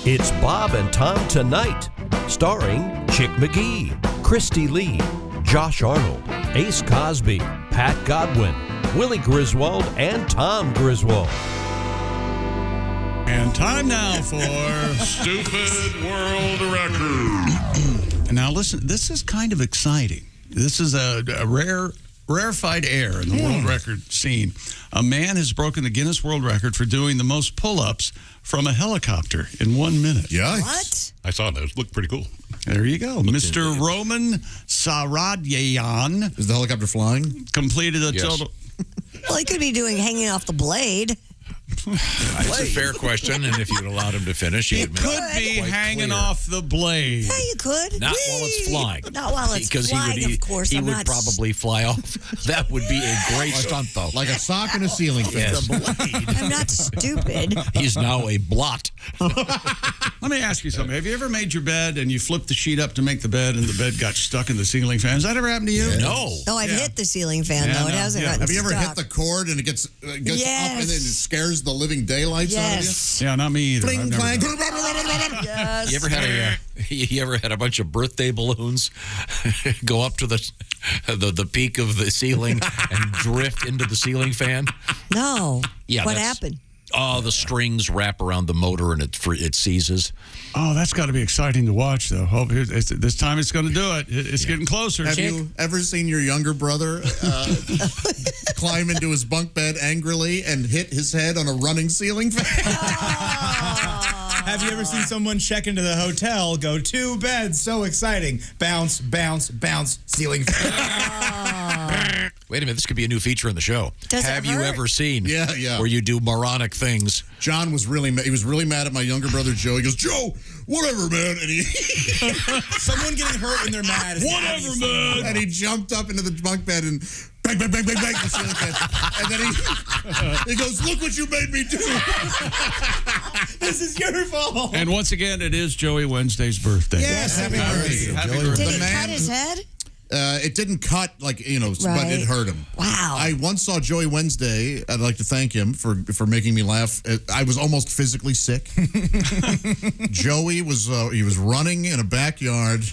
It's Bob and Tom Tonight, starring Chick McGee, Christy Lee, Josh Arnold, Ace Cosby, Pat Godwin, Willie Griswold, and Tom Griswold. And time now for Stupid World Record. And now listen, this is kind of exciting. This is a rarefied air in the world record scene. A man has broken the Guinness World Record for doing the most pull-ups from a helicopter in 1 minute. Yeah. What? I saw it. It looked pretty cool. There you go. Mr. Roman Saradyayan Is the helicopter flying? completed a total... Well, he could be hanging off the blade. That's a fair question, and if you'd allowed him to finish, he would It make could be quite hanging clear. off the blade. Yeah, you could. Not while it's flying. Not while it's flying, of course. He I'm would not probably fly off. That would be a great stunt, though. Like a sock in a ceiling fan. Yes. I'm not stupid. He's now a blot. Let me ask you something. Have you ever made your bed and you flipped the sheet up to make the bed and the bed got stuck in the ceiling fan? Has that ever happened to you? Yeah. No. No, I've hit the ceiling fan, Yeah, though. It no, hasn't yeah. gotten Have you ever stuck. hit the cord and it gets up and then it Yes. scares the living daylights out of you? Yes. Yeah, not me either. Bling, I've never clang. done it. Yes. You ever had a bunch of birthday balloons go up to the peak of the ceiling and drift into the ceiling fan? No. Yeah, What that's- happened? Oh, the strings wrap around the motor and it seizes. Oh, that's got to be exciting to watch, though. Hope this time it's going to do it. It's getting closer. Have you ever seen your younger brother climb into his bunk bed angrily and hit his head on a running ceiling fan? Have you ever seen someone check into the hotel, go 2 beds, so exciting, bounce, bounce, bounce, ceiling fan. Wait a minute, this could be a new feature in the show. Does it Have you hurt? ever seen Yeah. where you do moronic things? John was really mad at my younger brother Joe. He goes, Joe, whatever, man. And he Someone getting hurt when they're mad. is Whatever, obviously man. wrong. and he jumped up into the bunk bed and bang, bang, bang, bang, bang, the ceiling fan. And then he goes, look what you made me do. This is your fault. And once again, it is Joey Wednesday's birthday. Yes, happy birthday. Happy Joey. birthday. Did it man- cut his head? It didn't cut, but Right. it hurt him. Wow. I once saw Joey Wednesday. I'd like to thank him for making me laugh. I was almost physically sick. Joey was running in a backyard,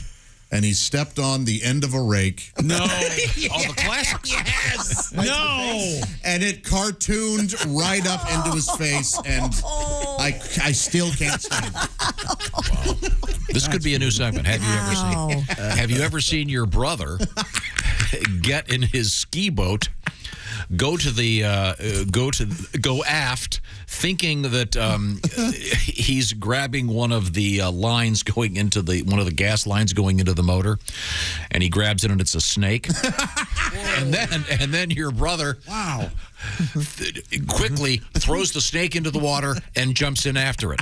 and he stepped on the end of a rake. No. All the classics. Yes. No. And it cartooned right up into his face, and I still can't stand it. This could be a new segment. Have you ever Wow. seen? Have you ever seen your brother get in his ski boat, go aft, thinking that he's grabbing one of the lines going into one of the gas lines going into the motor, and he grabs it and it's a snake, and then your brother quickly throws the snake into the water and jumps in after it.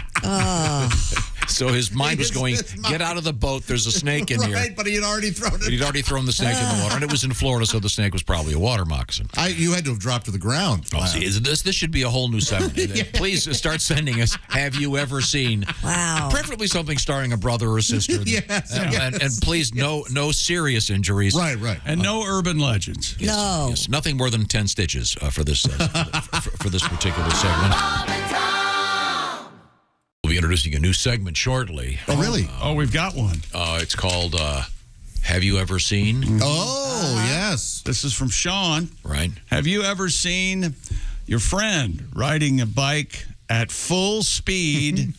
So his mind was going, get out of the boat, there's a snake in here. Right, but he had already thrown it. But he'd already thrown the snake in the water, and it was in Florida, so the snake was probably a water moccasin. You had to have dropped to the ground. Oh, see, this should be a whole new segment. Please start sending us, have you ever seen? Wow. Preferably something starring a brother or sister. Yes, And please, no serious injuries. Right. And no urban legends. Yes, No. Yes, nothing more than 10 stitches for this for this particular segment. We'll be introducing a new segment shortly. Oh, really? Oh, we've got one. It's called Have You Ever Seen? Oh, yes. This is from Sean. Right? Have you ever seen your friend riding a bike at full speed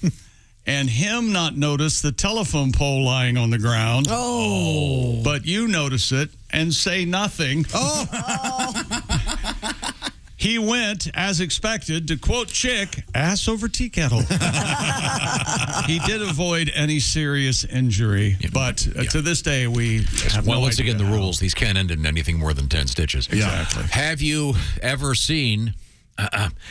and him not notice the telephone pole lying on the ground? Oh. But you notice it and say nothing. He went, as expected, to quote Chick, ass over tea kettle. He did avoid any serious injury, but to this day, we have Well, no once idea again, the how. rules. These can't end in anything more than 10 stitches. Exactly. Have you ever seen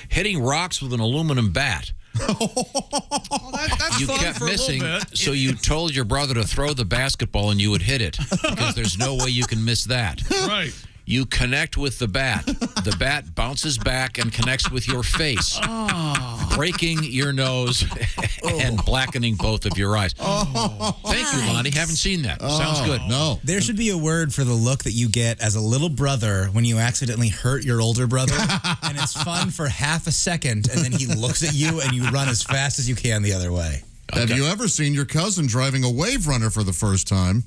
hitting rocks with an aluminum bat? That's You fun kept for a little missing, bit. so you told your brother to throw the basketball and you would hit it, because there's no way you can miss that. Right. You connect with the bat. The bat bounces back and connects with your face, breaking your nose and blackening both of your eyes. Thank you, Lonnie. Haven't seen that. Sounds good. No. There should be a word for the look that you get as a little brother when you accidentally hurt your older brother. And it's fun for half a second, and then he looks at you and you run as fast as you can the other way. Have you ever seen your cousin driving a wave runner for the first time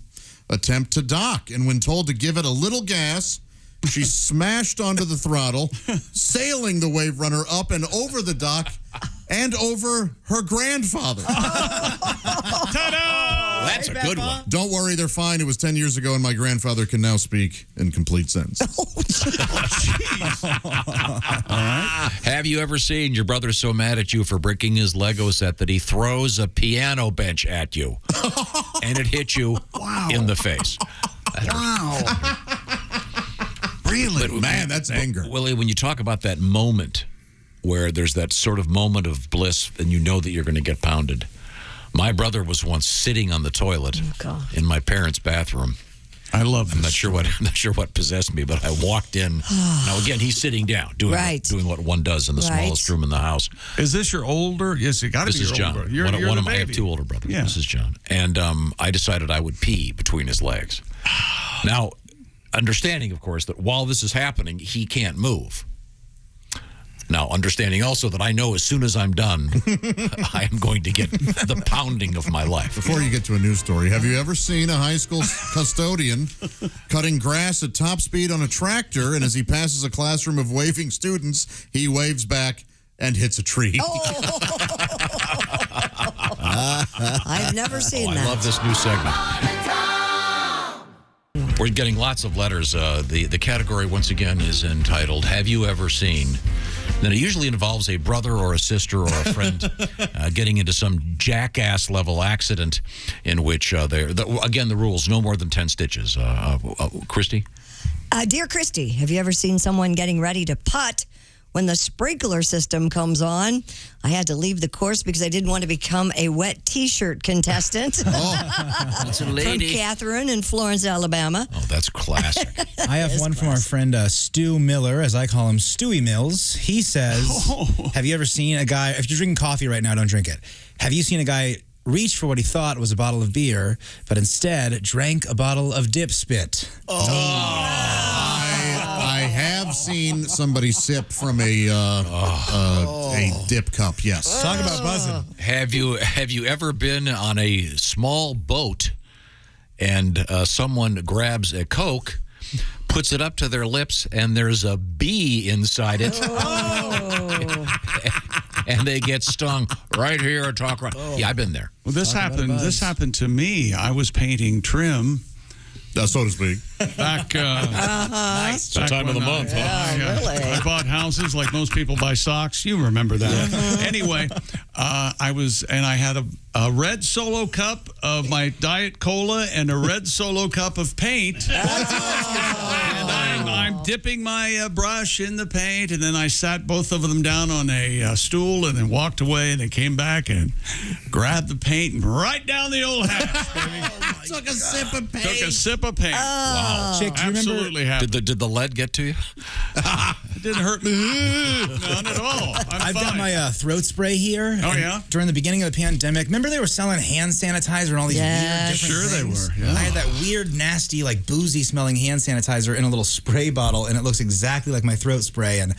attempt to dock? And when told to give it a little gas, she smashed onto the throttle, sailing the wave runner up and over the dock and over her grandfather. Ta-da! That's a good one. Don't worry, they're fine. It was 10 years ago, and my grandfather can now speak in complete sentences. Have you ever seen your brother so mad at you for breaking his Lego set that he throws a piano bench at you and it hits you in the face? Wow. Really? Man, that's anger. Willie, when you talk about that moment where there's that sort of moment of bliss and you know that you're going to get pounded. My brother was once sitting on the toilet in my parents' bathroom. I love this. I'm not sure what possessed me, but I walked in. Now again, he's sitting down, doing what one does in the smallest room in the house. Is this your older? Yes, it got to be your older brother. This is John. One of my, I have two older brothers. Yeah. This is John. And I decided I would pee between his legs. Now, understanding, of course, that while this is happening, he can't move. Now, understanding also that I know as soon as I'm done, I am going to get the pounding of my life. Before you get to a news story, have you ever seen a high school custodian cutting grass at top speed on a tractor, and as he passes a classroom of waving students, he waves back and hits a tree? I've never seen that. I love this new segment. We're getting lots of letters. The category, once again, is entitled, Have You Ever Seen? Then it usually involves a brother or a sister or a friend getting into some jackass-level accident in which, again, the rules, no more than 10 stitches. Christy? Dear Christy, have you ever seen someone getting ready to putt when the sprinkler system comes on? I had to leave the course because I didn't want to become a wet T-shirt contestant. That's a lady. From Catherine in Florence, Alabama. Oh, that's classic. I have one from our friend Stu Miller, as I call him, Stewie Mills. He says, have you ever seen a guy, if you're drinking coffee right now, don't drink it. Have you seen a guy reach for what he thought was a bottle of beer, but instead drank a bottle of dip spit? I have seen somebody sip from a dip cup, yes. Talk about buzzing. Have you ever been on a small boat and someone grabs a Coke, puts it up to their lips, and there's a bee inside it? And they get stung right here or talk right. Yeah, I've been there. Well, this happened to me. I was painting trim. So to speak. Back, Nice. It's the time of the month, huh? Really? I bought houses like most people buy socks. You remember that. Anyway, I had a red Solo cup of my Diet Cola and a red Solo cup of paint. And I'm dipping my brush in the paint, and then I sat both of them down on a stool and then walked away, and they came back and grabbed the paint and right down the old hatch, baby. Took a sip of paint. Took a sip of paint. Wow. Chick, do you Absolutely happened. Did the lead get to you? It didn't hurt me. None at all. I've got my throat spray here. Oh, yeah? During the beginning of the pandemic, remember they were selling hand sanitizer and all these weird different Sure they things? were, yeah. I had that weird, nasty, like boozy smelling hand sanitizer in a little spray bottle, and it looks exactly like my throat spray. And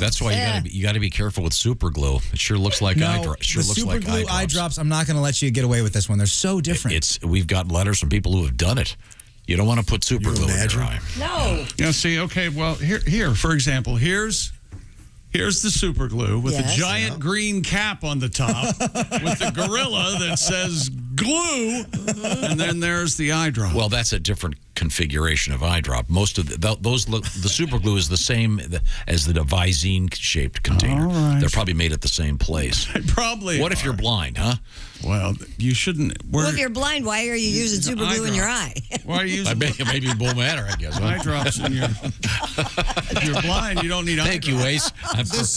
That's why you got to be careful with super glue. It sure looks like eye drops. the super glue eye drops. I'm not going to let you get away with this one. They're so different. We've got letters from people who have done it. You don't want to put super glue in your eye. No. Yeah, see, okay, well, here, for example, here's the super glue with a giant green cap on the top with the gorilla that says glue, and then there's the eye drop. Well, that's a different configuration of eye drop. Most of the super glue is the same as the Visine-shaped container. All right. They're probably made at the same place. Probably. What if you're blind, huh? Well, you shouldn't. Well, if you're blind, why are you using super glue in your eye? Why are you using Maybe it won't matter, I guess. eye drops in your... If you're blind, you don't need eye Thank you, drops. Ace.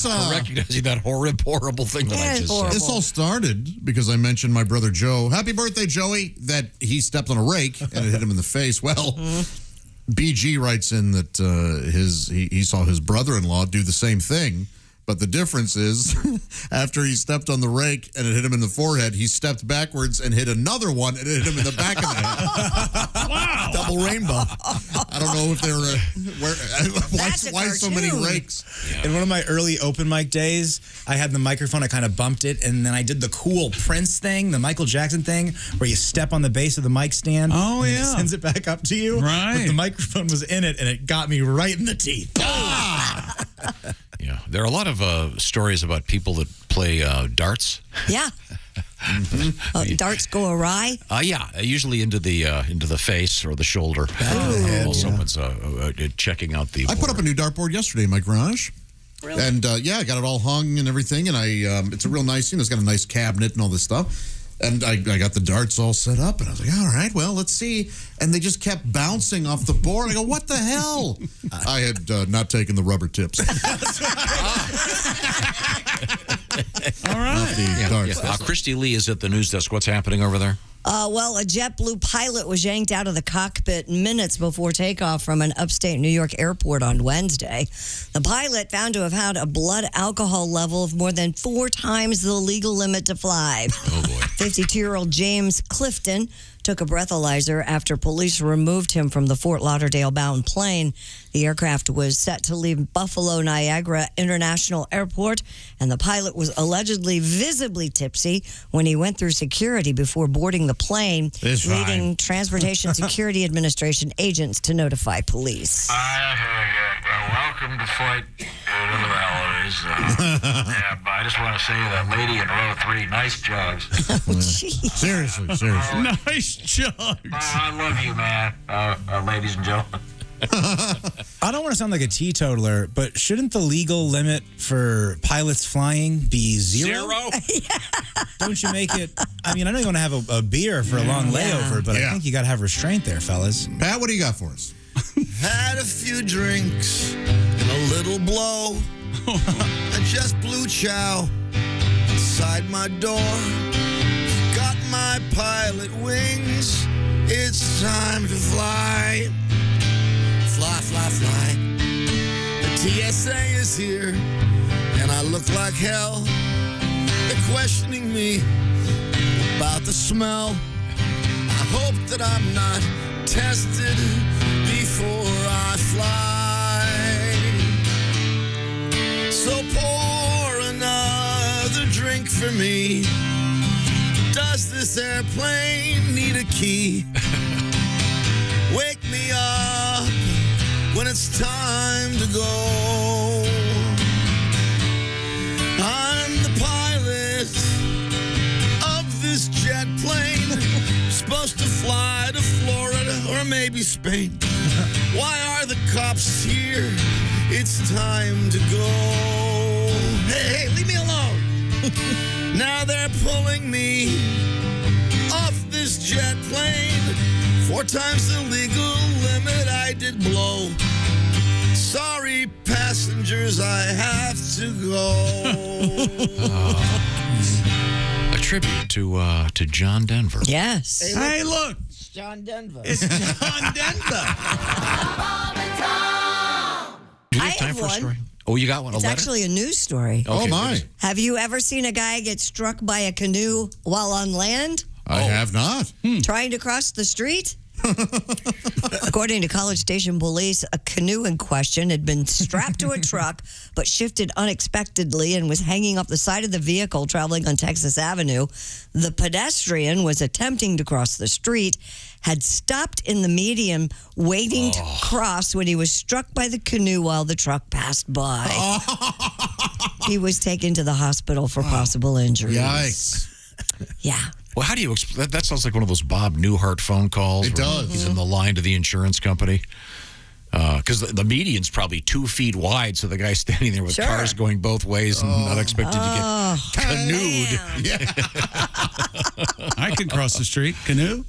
For recognizing that horrible thing that I just said. This all started because I mentioned my brother Joe. Happy birthday, Joey, that he stepped on a rake and it hit him in the face. Well, BG writes in that he saw his brother-in-law do the same thing, But the difference is, after he stepped on the rake and it hit him in the forehead, he stepped backwards and hit another one and it hit him in the back of the head. Wow. Double rainbow. I don't know if they were why so many rakes. In one of my early open mic days, I had the microphone, I kind of bumped it, and then I did the cool Prince thing, the Michael Jackson thing, where you step on the base of the mic stand, Oh, and yeah. it sends it back up to you. Right. But the microphone was in it, and it got me right in the teeth. Yeah, there are a lot of stories about people that play darts. Yeah. Darts go awry. Yeah, usually into the face or the shoulder. While someone's checking out the. I put up a new dartboard yesterday in my garage. Really? And I got it all hung and everything. And it's a real nice thing. It's got a nice cabinet and all this stuff. And I got the darts all set up, and I was like, all right, well, let's see. And they just kept bouncing off the board. I go, what the hell? I had not taken the rubber tips. All right. Christy Lee is at the news desk. What's happening over there? Well, a JetBlue pilot was yanked out of the cockpit minutes before takeoff from an upstate New York airport on Wednesday. The pilot found to have had a blood alcohol level of more than 4 times the legal limit to fly. Oh, boy. 52-year-old James Clifton took a breathalyzer after police removed him from the Fort Lauderdale-bound plane. The aircraft was set to leave Buffalo Niagara International Airport, and the pilot was allegedly visibly tipsy when he went through security before boarding the plane, leading Transportation Security Administration agents to notify police. Welcome to flight, whatever the hell it is. But I just want to say that lady in row 3, nice jugs. Seriously. Nice jugs. I love you, man, ladies and gentlemen. I don't want to sound like a teetotaler, but shouldn't the legal limit for pilots flying be 0? Don't you make it? I mean, I know you want to have a beer for a long layover, but I think you got to have restraint there, fellas. Pat, what do you got for us? Had a few drinks and a little blow. I just blew chow outside my door. Got my pilot wings. It's time to fly. Fly, fly, fly. The TSA is here, and I look like hell. They're questioning me about the smell. I hope that I'm not tested before I fly. So pour another drink for me. Does this airplane need a key? Wake me up when it's time to go. I'm the pilot of this jet plane, supposed to fly to Florida or maybe Spain. Why are the cops here? It's time to go. Hey, leave me alone. Now they're pulling me off this jet plane. 4 times the legal limit I did blow. Sorry, passengers, I have to go. A tribute to John Denver. Yes. Hey, look. It's John Denver. It's John Denver. Do we I have time have for a one. story? Oh, you got one? It's a letter? actually a news story. Okay, Oh, my. Have you ever seen a guy get struck by a canoe while on land, I have not. trying to cross the street? According to College Station police, a canoe in question had been strapped to a truck but shifted unexpectedly and was hanging off the side of the vehicle traveling on Texas Avenue. The pedestrian was attempting to cross the street, had stopped in the median waiting to cross when he was struck by the canoe while the truck passed by. He was taken to the hospital for possible injuries. Yikes. Yeah. Well, how do you explain that? Sounds like one of those Bob Newhart phone calls. It where does. He's in the line to the insurance company. Because the median's probably 2 feet wide, so the guy's standing there with Sure. cars going both ways and not expected to get canoed. I could cross the street. Canoe?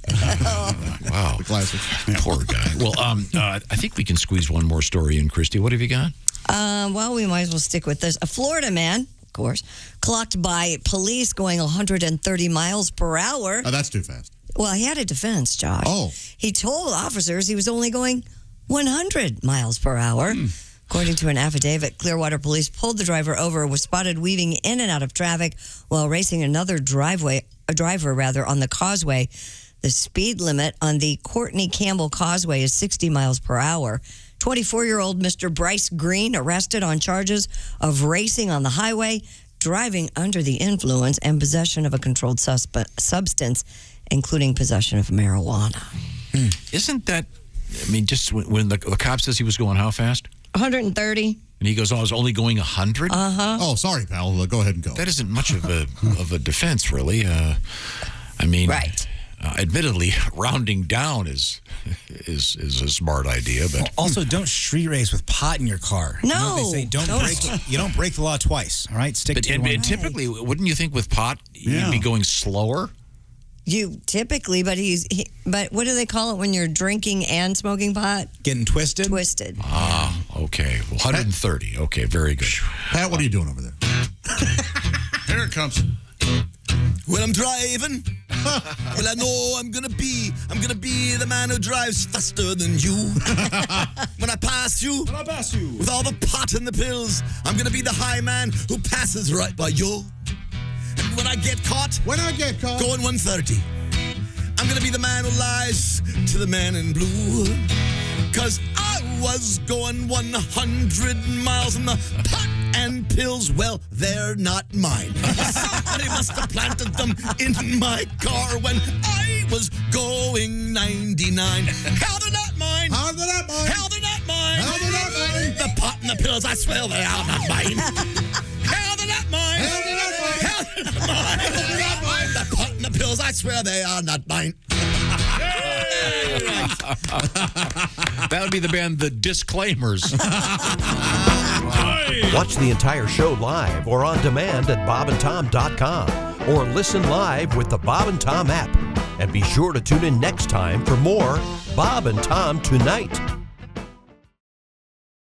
Wow. Classic. Poor guy. Well, I think we can squeeze one more story in, Christy. What have you got? Well, we might as well stick with this. A Florida man, of course, clocked by police going 130 miles per hour. Oh, that's too fast. Well, he had a defense, Josh. Oh. He told officers he was only going 100 miles per hour. According to an affidavit, Clearwater police pulled the driver over, was spotted weaving in and out of traffic while racing another driver on the causeway. The speed limit on the Courtney Campbell Causeway is 60 miles per hour. 24-year-old Mr. Bryce Green arrested on charges of racing on the highway, driving under the influence, and possession of a controlled substance, including possession of marijuana. Isn't that, I mean, just when the cop says he was going how fast? 130. And he goes, I was only going 100? Oh, sorry, pal. Go ahead and go. That isn't much of a defense, really. I mean, right. Admittedly, rounding down is a smart idea, but Also, don't street race with pot in your car. No. You know what they say, you don't break the law twice, all right? Stick to your one. typically, wouldn't you think with pot you'd be going slower? You typically, but but what do they call it when you're drinking and smoking pot? Getting twisted? Twisted. Ah, okay. 130. Okay, very good. Pat, what are you doing over there? Here it comes. When I'm driving, well, I know I'm gonna be the man who drives faster than you. When I pass you, with all the pot and the pills, I'm gonna be the high man who passes right by you. And when I get caught, going 130, I'm gonna be the man who lies to the man in blue. 'Cause I was going 100 miles and the pot and pills, well, they're not mine. Somebody must have planted them in my car when I was going 99. How they're not mine. How they're not mine. How they're not mine. How they're not mine. The pot and the pills, I swear they are not mine. How they're not mine. How they're not mine. How they're not mine. How they're not mine. The pot and the pills, I swear they are not mine. That would be the band The Disclaimers. Watch the entire show live or on demand at bobandtom.com or listen live with the Bob and Tom app. And be sure to tune in next time for more Bob and Tom Tonight.